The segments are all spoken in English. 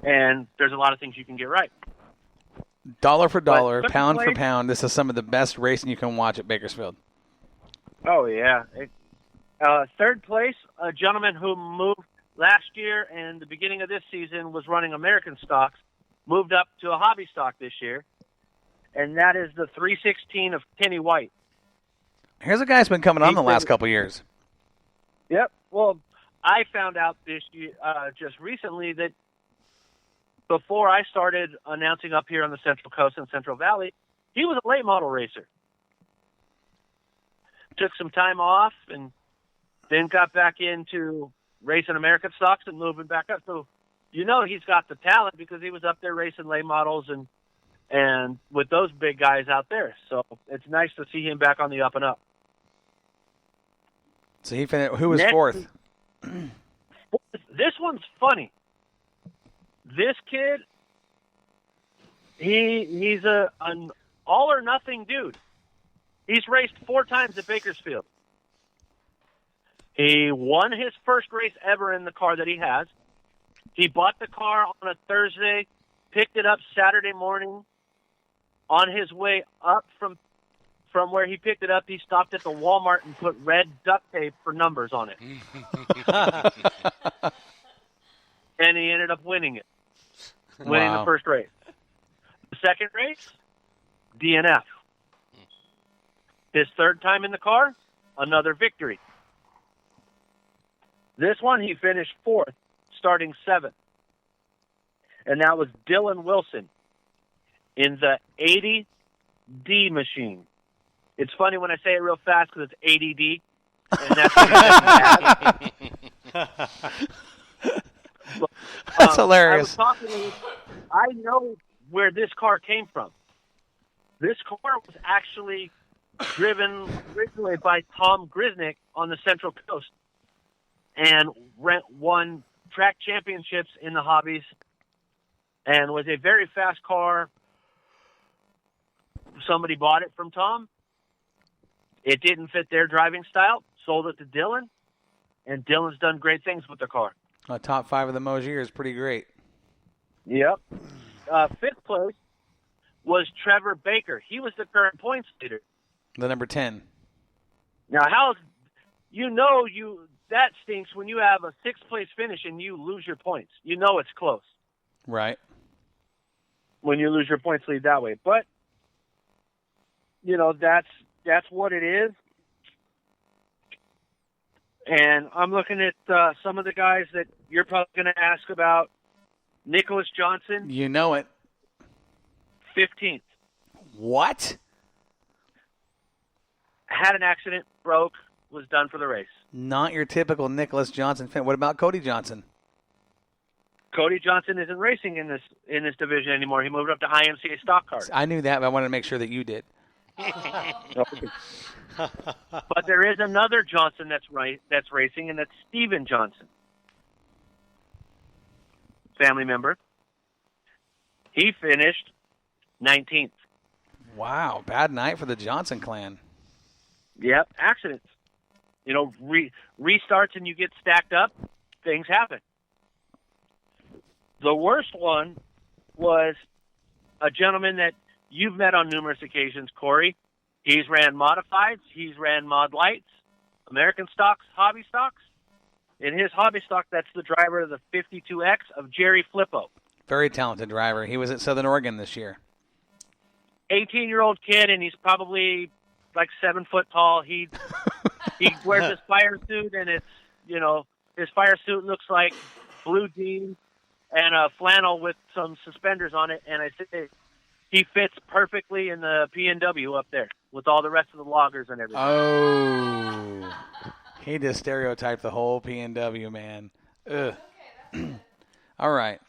And there's a lot of things you can get right. Dollar for dollar, pound for pound, this is some of the best racing you can watch at Bakersfield. Oh, yeah. Third place, a gentleman who moved last year and the beginning of this season was running American stocks, moved up to a hobby stock this year, and that is the 316 of Kenny White. Here's a guy who's been coming on the last couple of years. Yep. Well, I found out this year, just recently that before I started announcing up here on the Central Coast and Central Valley, he was a late model racer. Took some time off and then got back into racing American stocks and moving back up. So, he's got the talent because he was up there racing late models and with those big guys out there. So it's nice to see him back on the up and up. So he finished. Who was fourth? This one's funny. This kid, he's an all or nothing dude. He's raced 4 times at Bakersfield. He won his first race ever in the car that he has. He bought the car on a Thursday, picked it up Saturday morning. On his way up from where he picked it up, he stopped at the Walmart and put red duct tape for numbers on it. And he ended up winning it. Winning the first race. The second race, DNF. His third time in the car, another victory. This one, he finished 4th, starting 7th. And that was Dylan Wilson in the 80D machine. It's funny when I say it real fast because it's ADD. And that's what That's hilarious. I know where this car came from. This car was actually driven originally by Tom Grisnick on the Central Coast and won track championships in the hobbies and was a very fast car. Somebody bought it from Tom. It didn't fit their driving style, sold it to Dylan, and Dylan's done great things with the car. Top 5 of the Moshier is pretty great. Yep. 5th place was Trevor Baker. He was the current points leader. The number 10. Now, that stinks when you have a 6th place finish and you lose your points. You know it's close. Right. When you lose your points lead that way. But, that's what it is. And I'm looking at some of the guys that you're probably going to ask about. Nicholas Johnson. You know it. 15th. What? Had an accident, broke, was done for the race. Not your typical Nicholas Johnson fan. What about Cody Johnson? Cody Johnson isn't racing in this division anymore. He moved up to IMCA stock cars. I knew that, but I wanted to make sure that you did. But there is another Johnson that's racing, and that's Steven Johnson. Family member. He finished 19th. Wow, bad night for the Johnson clan. Yep, accidents. Restarts and you get stacked up, things happen. The worst one was a gentleman that you've met on numerous occasions, Corey. He's ran modifieds. He's ran mod lights, American stocks, hobby stocks. In his hobby stock, that's the driver of the 52X of Jerry Flippo. Very talented driver. He was at Southern Oregon this year. 18-year-old kid, and he's probably like 7 foot tall. He wears his fire suit, and it's, his fire suit looks like blue jeans and a flannel with some suspenders on it. And I say he fits perfectly in the P&W up there with all the rest of the loggers and everything. Oh, he just stereotyped the whole P&W, man. Ugh. All right.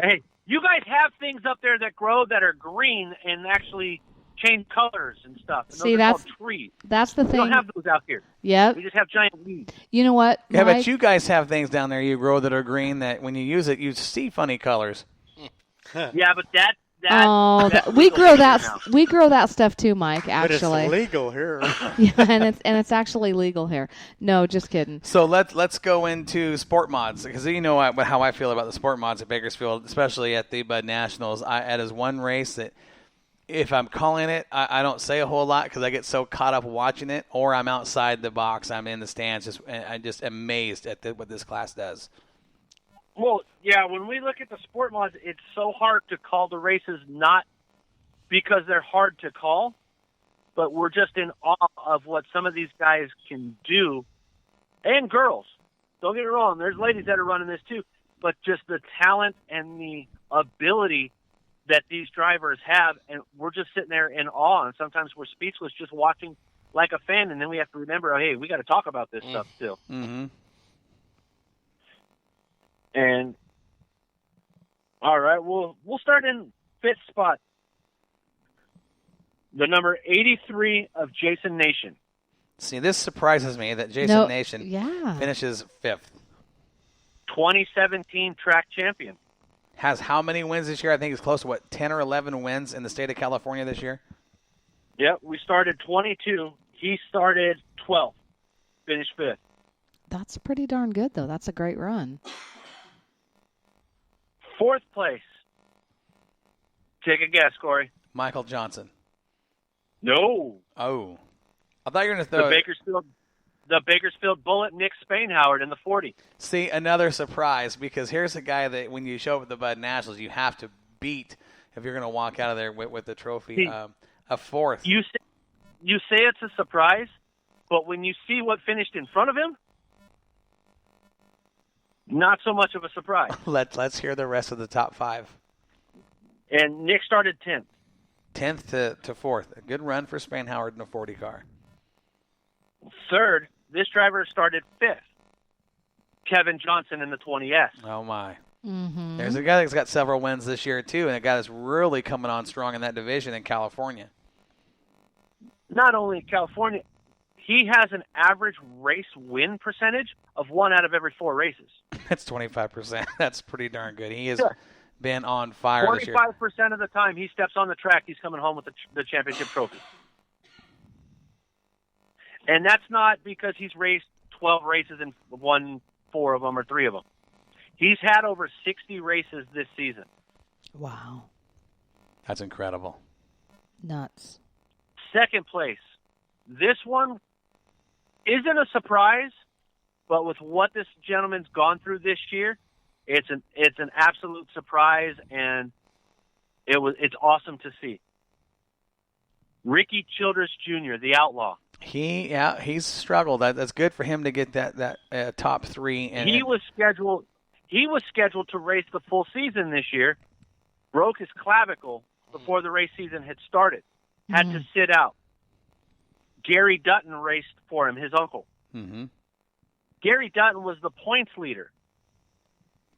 Hey, you guys have things up there that grow that are green and actually change colors and stuff. And See, those are called trees. That's the thing. We don't have those out here. Yep. We just have giant weeds. You know what? Yeah, but you guys have things down there you grow that are green that when you use it, you see funny colors. Yeah, but we grow that. We grow that stuff too, Mike. Actually, but it's legal here. Yeah, and it's actually legal here. No, just kidding. So let's go into sport mods, because you know how I feel about the sport mods at Bakersfield, especially at the Bud Nationals. That is one race that, if I'm calling it, I don't say a whole lot because I get so caught up watching it, or I'm outside the box, I'm in the stands, I'm just amazed at what this class does. Well, yeah, when we look at the sport mods, it's so hard to call the races, not because they're hard to call, but we're just in awe of what some of these guys can do, and girls. Don't get me wrong, there's ladies that are running this too, but just the talent and the ability that these drivers have, and we're just sitting there in awe, and sometimes we're speechless just watching like a fan, and then we have to remember, hey, we got to talk about this stuff still. Mm-hmm. And all right, we'll start in fifth spot. The number 83 of Jason Nation. See, this surprises me that Jason Nation finishes fifth. 2017 track champion. Has how many wins this year? I think it's close to 10 or 11 wins in the state of California this year. Yep, we started 22. He started 12. Finished fifth. That's pretty darn good, though. That's a great run. Fourth place. Take a guess, Corey. Michael Johnson. No. Oh. I thought you were going to throw the Bakersfield Bullet, Nick Spainhoward in the 40. See, another surprise, because here's a guy that when you show up at the Bud Nationals, you have to beat if you're going to walk out of there with the trophy. A fourth. You say it's a surprise, but when you see what finished in front of him, not so much of a surprise. Let's hear the rest of the top five. And Nick started 10th. 10th to fourth. A good run for Spainhoward in a 40 car. Third, this driver started fifth. Kevin Johnson in the 20S. Oh, my. Mm-hmm. There's a guy that's got several wins this year, too, and a guy that's really coming on strong in that division in California. Not only in California, he has an average race win percentage of 1 out of every 4 races. That's 25%. That's pretty darn good. He has been on fire this year. 25% of the time he steps on the track, he's coming home with the championship trophy. And that's not because he's raced 12 races and won 4 of them or 3 of them. He's had over 60 races this season. Wow. That's incredible. Nuts. Second place. This one isn't a surprise, but with what this gentleman's gone through this year, it's an absolute surprise, and it's awesome to see. Ricky Childress Jr., the Outlaw. He's struggled. That's good for him to get that top 3. And he was scheduled to race the full season this year. Broke his clavicle before the race season had started. Had to sit out. Gary Dutton raced for him, his uncle. Mm-hmm. Gary Dutton was the points leader.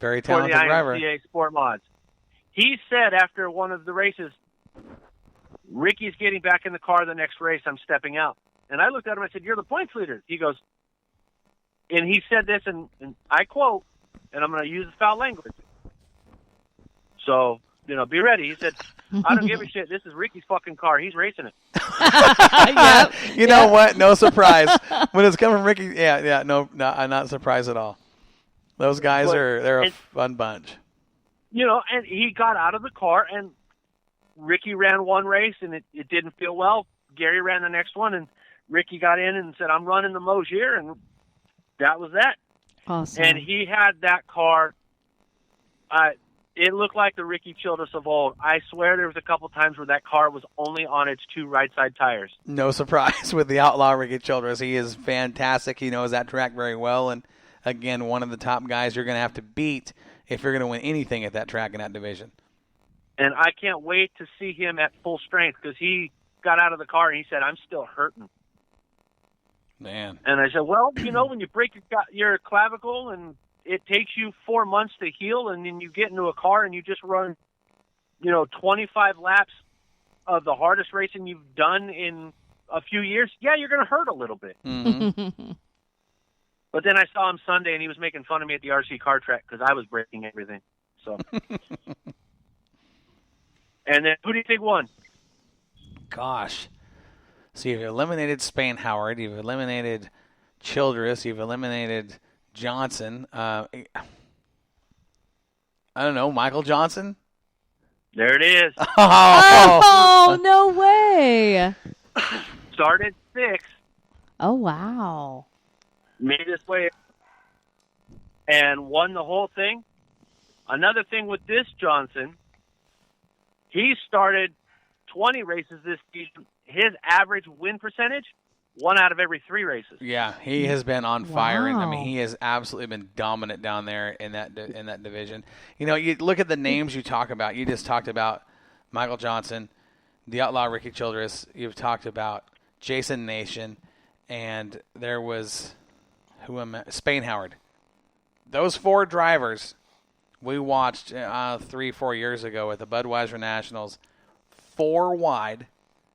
Very talented driver. For the IMCA Sport Mods. He said after one of the races, Ricky's getting back in the car the next race, I'm stepping out. And I looked at him and I said, you're the points leader. He goes, and he said this, and I quote, and I'm going to use the foul language. So, be ready. He said, I don't give a shit. This is Ricky's fucking car. He's racing it. You know what? No surprise. When it's coming from Ricky, no, I'm not surprised at all. Those guys they're a fun bunch. And he got out of the car, and Ricky ran one race, and it didn't feel well. Gary ran the next one, and Ricky got in and said, I'm running the Moshier, and that was that. Awesome. And he had that car. It looked like the Ricky Childress of old. I swear there was a couple times where that car was only on its 2 right side tires. No surprise with the outlaw Ricky Childress. He is fantastic. He knows that track very well. And, again, one of the top guys you're going to have to beat if you're going to win anything at that track in that division. And I can't wait to see him at full strength because he got out of the car and he said, I'm still hurting. Man. And I said, well, when you break your clavicle and it takes you 4 months to heal, and then you get into a car and you just run, 25 laps of the hardest racing you've done in a few years, you're going to hurt a little bit. Mm-hmm. But then I saw him Sunday, and he was making fun of me at the RC car track because I was breaking everything. So, and And then who do you think won? Gosh. So you've eliminated Spain Howard. You've eliminated Childress. You've eliminated Johnson. I don't know, Michael Johnson? There it is. Oh, no way. Started 6th, Oh, wow. made his way, and won the whole thing. Another thing with this Johnson, he started 20 races this season. His average win percentage, 1 out of every 3 races. Yeah, he has been on fire, and I mean Wow. he has absolutely been dominant down there in that division. You know, you look at the names you talk about. You just talked about Michael Johnson, the Outlaw Ricky Childress. You've talked about Jason Nation, and there was Spain Howard. Those 4 drivers we watched 3-4 years ago at the Budweiser Nationals, 4 wide.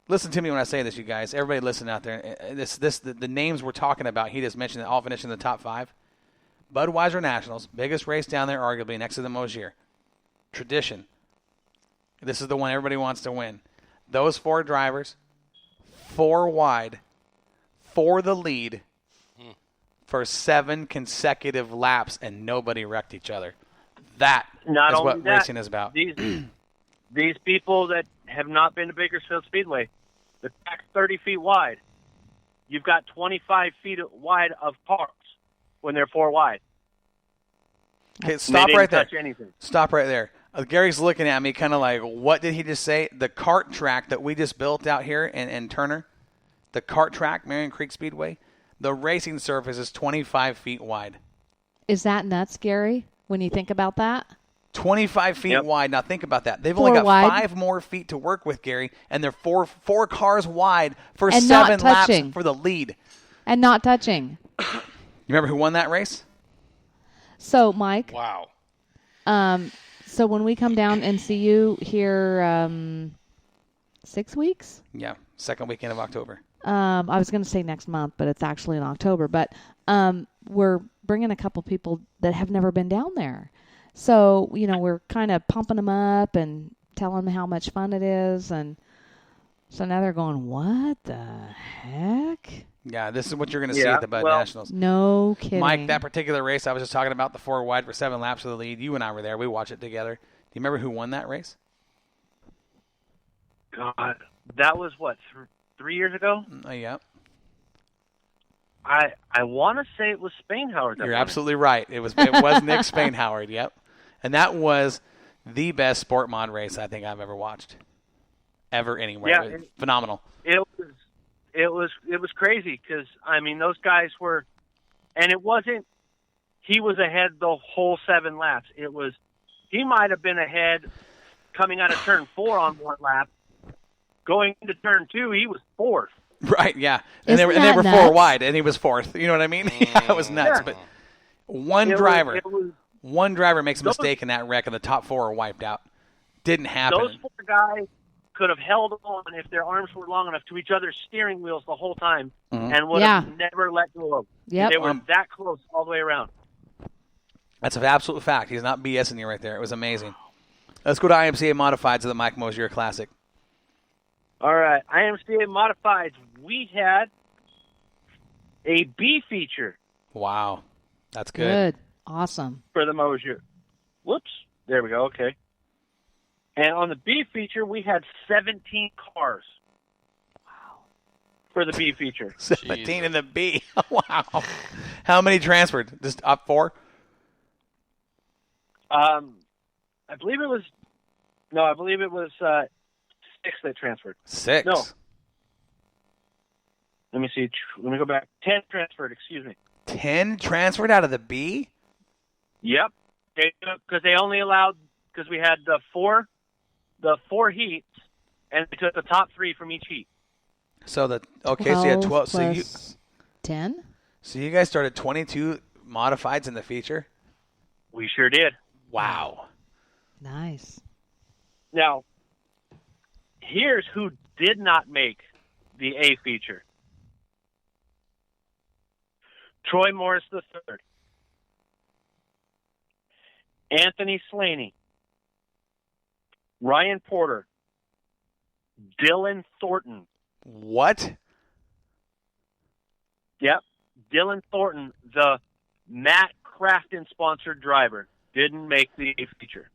Listen to me when I say this, you guys. Everybody listen out there. The names we're talking about, he just mentioned, all finished in the top 5. Budweiser Nationals, biggest race down there, arguably, next to the Moshier. Tradition. This is the one everybody wants to win. Those 4 drivers, 4 wide, for the lead for 7 consecutive laps, and nobody wrecked each other. That Not is only what that, racing is about. These people that have not been to Bakersfield Speedway, the track's 30 feet wide. You've got 25 feet wide of cars when they're 4 wide. Okay, They stop didn't right there. touch anything. Stop right there. Gary's looking at me kind of like, what did he just say? The kart track that we just built out here in Turner, the kart track, Marion Creek Speedway, the racing surface is 25 feet wide. Is that nuts, Gary, when you think about that? 25 feet Yep. wide. Now think about that. They've 4 only got wide. 5 more feet to work with, Gary, and they're four cars wide for And not 7 laps touching. for the lead. And not touching. You remember who won that race? So, Mike, Wow. so when we come down and see you here 6 weeks? Yeah, second weekend of October. I was going to say next month, but it's actually in October. But we're bringing a couple people that have never been down there. So, you know, we're kind of pumping them up and telling them how much fun it is. And so now they're going, what the heck? Yeah, this is what you're going to see Yeah, at the Bud well- Nationals. No kidding. Mike, that particular race I was just talking about, the 4 wide for 7 laps of the lead, you and I were there. We watched it together. Do you remember who won that race? God, that was what, 3 years ago? Yeah. I want to say it was Spain Howard. That You're won it. absolutely right. It was Nick Spain Howard, yep. And that was the best sport mod race I think I've ever watched. Ever anywhere. Yeah, It was phenomenal. It was crazy because I mean those guys were, and it wasn't. He was ahead the whole 7 laps. It was he might have been ahead coming out of turn 4 on 1 lap. Going into turn 2, he was 4th. Right, yeah. And Isn't they that were 4 nuts? wide, and he was 4th. You know what I mean? Yeah, it was nuts. Yeah. But one It driver makes a those- mistake in that wreck, and the top 4 are wiped out. Didn't happen. Those 4 guys could have held on if their arms were long enough to each other's steering wheels the whole time and would have never let go of them. Yep. They were that close all the way around. That's an absolute fact. He's not BSing you right there. It was amazing. Let's go to IMCA Modifieds of the Mike Moshier Classic. All right, IMCA Modifieds, we had a B feature Wow. That's good. Good. Awesome. for the Moshier. Whoops. There we go. Okay. And on the B feature, we had 17 cars. Wow. For the B feature. 17 in the B. Wow. How many transferred? Just up 4? I believe it was 6 that transferred. 6. No. Let me see. Let me go back. 10 transferred, excuse me. 10 transferred out of the B? Yep. Because they only allowed, because we had the four heats, and they took the top 3 from each heat. So so you had 12. Plus 10? So you guys started 22 modifieds in the feature? We sure did. Wow. Nice. Now, here's who did not make the A feature. Troy Morris III. Anthony Slaney. Ryan Porter. Dylan Thornton. What? Yep. Dylan Thornton, the Matt Crafton sponsored driver, didn't make the feature.